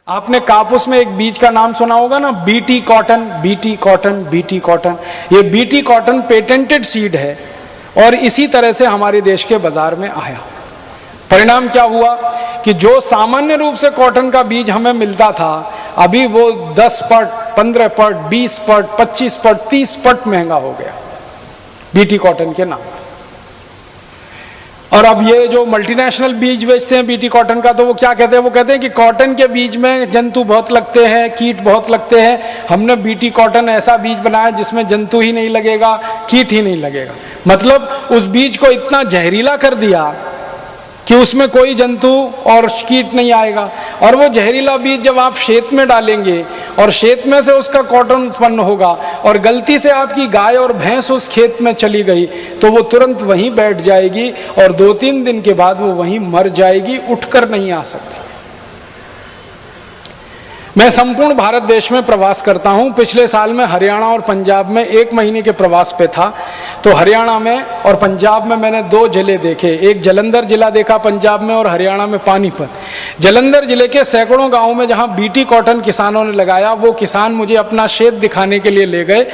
आपने कापूस में एक बीज का नाम सुना होगा ना, BT cotton, BT cotton, BT cotton. ये बीटी कॉटन पेटेंटेड सीड है और इसी तरह से हमारे देश के बाजार में आया। परिणाम क्या हुआ कि जो सामान्य रूप से कॉटन का बीज हमें मिलता था, अभी वो 10 पट, 15 पट, 20 पट, 25 पट, 30 पट महंगा हो गया बीटी कॉटन के नाम। और अब ये जो मल्टीनेशनल बीज बेचते हैं बीटी कॉटन का, तो वो क्या कहते हैं? वो कहते हैं कि कॉटन के बीज में जंतु बहुत लगते हैं, कीट बहुत लगते हैं, हमने बीटी कॉटन ऐसा बीज बनाया जिसमें जंतु ही नहीं लगेगा, कीट ही नहीं लगेगा। मतलब उस बीज को इतना जहरीला कर दिया कि उसमें कोई जंतु और कीट नहीं आएगा। और वो जहरीला बीज जब आप खेत में डालेंगे और खेत में से उसका कॉटन उत्पन्न होगा और गलती से आपकी गाय और भैंस उस खेत में चली गई, तो वो तुरंत वहीं बैठ जाएगी और 2-3 दिन के बाद वो वहीं मर जाएगी, उठकर नहीं आ सकती। मैं संपूर्ण भारत देश में प्रवास करता हूं। पिछले साल में हरियाणा और पंजाब में 1 महीने के प्रवास पे था। तो हरियाणा में और पंजाब में मैंने 2 जिले देखे, एक जालंधर जिला देखा पंजाब में और हरियाणा में पानीपत। जालंधर जिले के सैकड़ों गांवों में जहां बीटी कॉटन किसानों ने लगाया, वो किसान मुझे अपना खेत दिखाने के लिए ले गए।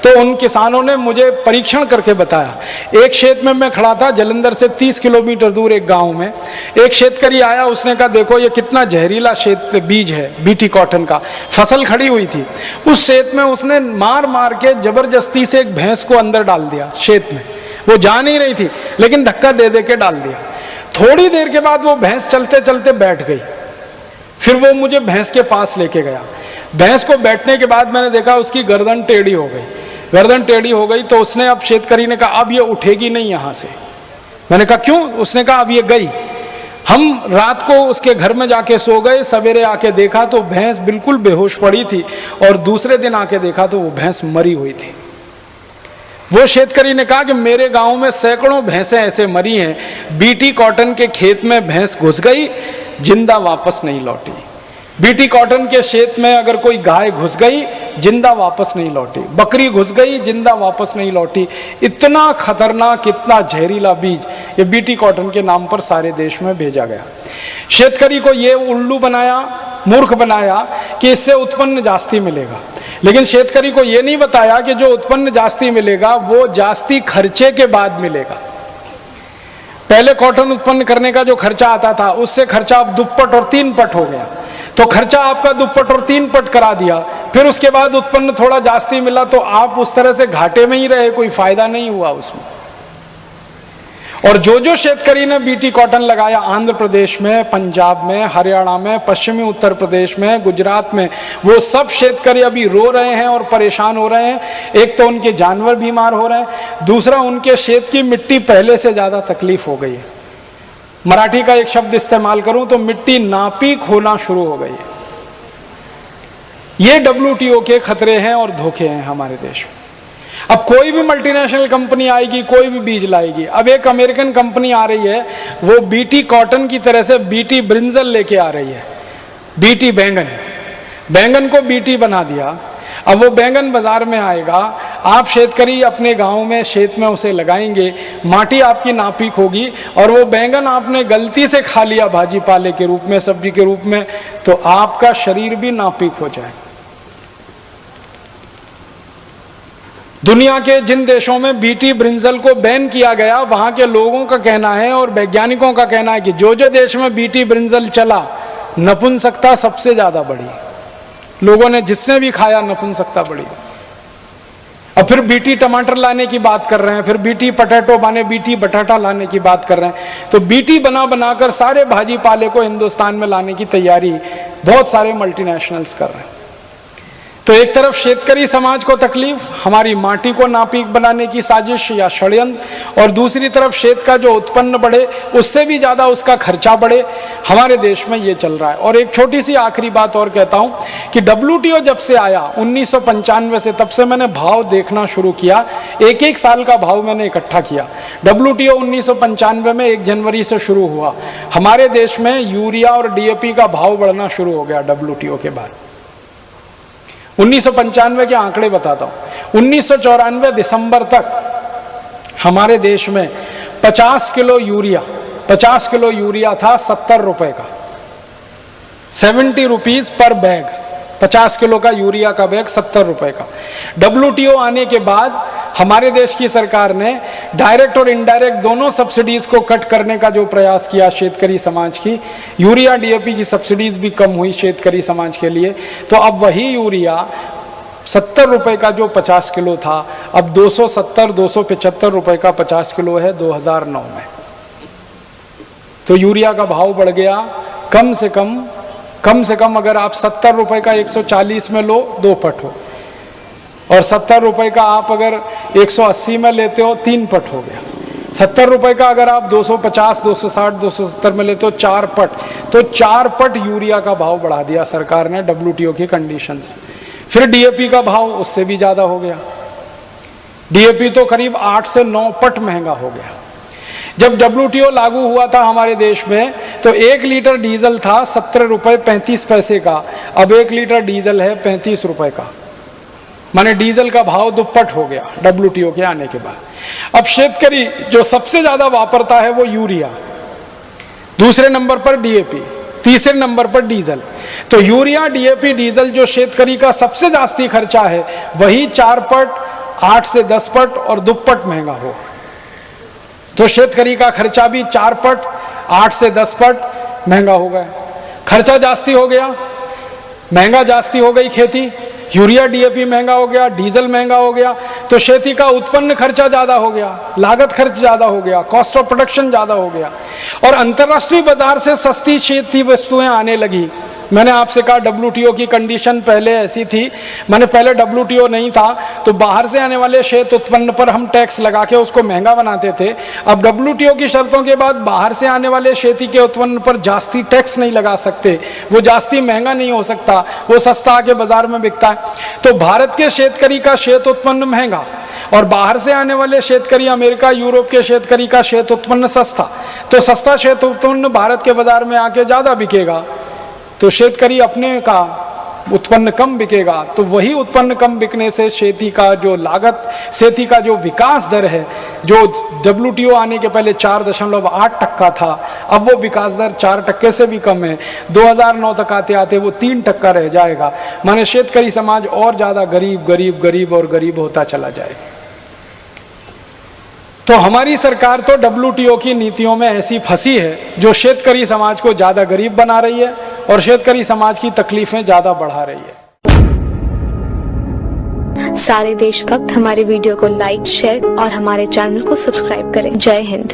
तो उन किसानों ने मुझे परीक्षण करके बताया। एक खेत में मैं खड़ा था, जालंधर से 30 किलोमीटर दूर एक गाँव में। एक शेतकरी आया, उसने कहा देखो ये कितना जहरीला बीज है बीटी कॉटन का। फसल खड़ी हुई थी, उस खेत में उसने मार मार के जबरदस्ती से एक भैंस को अंदर डाल दिया खेत में। वो जा नहीं रही थी लेकिन धक्का दे दे के डाल दिया। थोड़ी देर के बाद वो भैंस चलते चलते बैठ गई। फिर वो मुझे भैंस के पास लेके गया। भैंस को बैठने के बाद मैंने देखा उसकी गर्दन टेढ़ी हो गई। गर्दन टेढ़ी हो गई तो उसने, अब शेतकरी ने कहा अब ये उठेगी नहीं यहां से। मैंने कहा क्यों? उसने कहा अब ये गई। हम रात को उसके घर में जाके सो गए। सवेरे आके देखा तो भैंस बिल्कुल बेहोश पड़ी थी और दूसरे दिन आके देखा तो वो भैंस मरी हुई थी। वो शेतकरी ने कहा कि मेरे गांव में सैकड़ों भैंसें ऐसे मरी हैं, बीटी कॉटन के खेत में भैंस घुस गई, जिंदा वापस नहीं लौटी। बीटी कॉटन के खेत में अगर कोई गाय घुस गई, जिंदा वापस नहीं लौटी। बकरी घुस गई, जिंदा वापस नहीं लौटी। इतना खतरनाक, इतना जहरीला बीज ये बीटी कॉटन के नाम पर सारे देश में भेजा गया। शेतकरी को ये उल्लू बनाया, मूर्ख बनाया कि इससे उत्पन्न जास्ती मिलेगा। लेकिन शेतकरी को ये नहीं बताया कि जो उत्पन्न जास्ती मिलेगा वो जास्ती खर्चे के बाद मिलेगा। पहले कॉटन उत्पन्न करने का जो खर्चा आता था, उससे खर्चा अब 2 पट और 3 पट हो गया। तो खर्चा आपका 2 पट और 3 पट करा दिया। फिर उसके बाद उत्पन्न थोड़ा जास्ती मिला तो आप उस तरह से घाटे में ही रहे, कोई फायदा नहीं हुआ उसमें। और जो शेतकरी ने बीटी कॉटन लगाया आंध्र प्रदेश में, पंजाब में, हरियाणा में, पश्चिमी उत्तर प्रदेश में, गुजरात में, वो सब शेतकरी अभी रो रहे हैं और परेशान हो रहे हैं। एक तो उनके जानवर बीमार हो रहे हैं, दूसरा उनके खेत की मिट्टी पहले से ज्यादा तकलीफ हो गई है। मराठी का एक शब्द इस्तेमाल करूं तो मिट्टी नापीक होना शुरू हो गई है। ये WTO के खतरे हैं और धोखे हैं हमारे देश में। अब कोई भी मल्टीनेशनल कंपनी आएगी, कोई भी बीज लाएगी। अब एक अमेरिकन कंपनी आ रही है, वो बीटी कॉटन की तरह से बीटी ब्रिंजल लेके आ रही है। बीटी बैंगन, बैंगन को बीटी बना दिया। अब वो बैंगन बाजार में आएगा, आप शेतकरी अपने गांव में खेत में उसे लगाएंगे, माटी आपकी नापीक होगी और वो बैंगन आपने गलती से खा लिया भाजी पाले के रूप में, सब्जी के रूप में, तो आपका शरीर भी नापीक हो जाए। दुनिया के जिन देशों में बीटी ब्रिंजल को बैन किया गया, वहां के लोगों का कहना है और वैज्ञानिकों का कहना है कि जो देश में बीटी ब्रिंजल चला, नपुंसकता सबसे ज्यादा बढ़ी। लोगों ने जिसने भी खाया नपुंसकता बढ़ी। और फिर बीटी टमाटर लाने की बात कर रहे हैं, फिर बीटी पटेटो माने बीटी बटाटा लाने की बात कर रहे हैं। तो बीटी बनाकर सारे भाजी पाले को हिंदुस्तान में लाने की तैयारी बहुत सारे मल्टीनेशनल्स कर रहे हैं। तो एक तरफ शेतकरी समाज को तकलीफ, हमारी माटी को नापीक बनाने की साजिश या षड्यंत्र, और दूसरी तरफ खेत का जो उत्पन्न बढ़े उससे भी ज्यादा उसका खर्चा बढ़े। हमारे देश में ये चल रहा है। और एक छोटी सी आखिरी बात और कहता हूं कि WTO जब से आया 1995 से, तब से मैंने भाव देखना शुरू किया। एक साल का भाव मैंने इकट्ठा किया। WTO 1995 में 1 जनवरी से शुरू हुआ। हमारे देश में यूरिया और DAP का भाव बढ़ना शुरू हो गया WTO के बाद। 1995 के आंकड़े बताता हूं। 1994 दिसंबर तक हमारे देश में 50 किलो यूरिया था 70 रुपए का। 70 रुपीज पर बैग, 50 किलो का यूरिया का बैग 70 रुपए का। WTO आने के बाद हमारे देश की सरकार ने डायरेक्ट और इनडायरेक्ट दोनों सब्सिडीज को कट करने का जो प्रयास किया शेतकरी समाज की, यूरिया DAP की सब्सिडीज भी कम हुई शेतकरी समाज के लिए। तो अब वही यूरिया 70 रुपए का जो 50 किलो था, अब 270-275 रुपए का 50 किलो है 2009 में। तो यूरिया का भाव बढ़ गया। कम से कम अगर आप 70 रुपए का 140 में लो, 2 पट हो, और 70 रुपए का आप अगर 180 में लेते हो, 3 पट हो गया। 70 रुपए का अगर आप 250, 260, 270 में लेते हो, 4 पट। तो 4 पट यूरिया का भाव बढ़ा दिया सरकार ने WTO की कंडीशन से। फिर DAP का भाव उससे भी ज्यादा हो गया। DAP तो करीब 8 से 9 पट महंगा हो गया। जब WTO लागू हुआ था हमारे देश में, तो 1 लीटर डीजल था 17 रुपए 35 पैसे का, अब 1 लीटर डीजल है 35 रुपए का। माने डीजल का भाव दुप्पट हो गया WTO के आने के बाद। अब शेतकरी जो सबसे ज्यादा वापरता है वो यूरिया, दूसरे नंबर पर DAP, तीसरे नंबर पर डीजल। तो यूरिया, DAP, डीजल जो शेतकरी का सबसे जास्ती खर्चा है, वही 4 पट, 8 से 10 पट और दुप्पट महंगा हो। तो शेतकरी का खर्चा भी 4 पट, 8 से 10 पट महंगा हो गया। खर्चा जास्ती हो गया, महंगा जास्ती हो गई खेती, यूरिया DAP महंगा हो गया, डीजल महंगा हो गया, तो खेती का उत्पन्न खर्चा ज्यादा हो गया, लागत खर्च ज्यादा हो गया, कॉस्ट ऑफ प्रोडक्शन ज्यादा हो गया, और अंतर्राष्ट्रीय बाजार से सस्ती खेती वस्तुएं आने लगी। मैंने आपसे कहा WTO की कंडीशन पहले ऐसी थी, मैंने पहले WTO नहीं था तो बाहर से आने वाले शेत उत्पन्न पर हम टैक्स लगा के उसको महंगा बनाते थे। अब WTO की शर्तों के बाद बाहर से आने वाले खेती के उत्पन्न पर जास्ती टैक्स नहीं लगा सकते, वो जास्ती महंगा नहीं हो सकता, वो सस्ता आके बाजार में बिकता है। तो भारत के शेतकरी का शेत उत्पन्न महंगा और बाहर से आने वाले शेतकरी, अमेरिका, यूरोप के शेतकरी का शेत उत्पन्न सस्ता। तो सस्ता शेत उत्पन्न भारत के बाजार में आके ज्यादा बिकेगा, तो शेतकरी अपने का उत्पन्न कम बिकेगा। तो वही उत्पन्न कम बिकने से खेती का जो लागत, खेती का जो विकास दर है, जो WTO आने के पहले 4.8% था, अब वो विकास दर 4% से भी कम है। 2009 तक आते आते वो 3% रह जाएगा। माने शेतकरी समाज और ज्यादा गरीब और गरीब होता चला जाएगा। तो हमारी सरकार तो WTO की नीतियों में ऐसी फंसी है जो शेतकरी समाज को ज्यादा गरीब बना रही है और शेतकरी समाज की तकलीफें ज्यादा बढ़ा रही है। सारे देशभक्त हमारे वीडियो को लाइक, शेयर और हमारे चैनल को सब्सक्राइब करें। जय हिंद।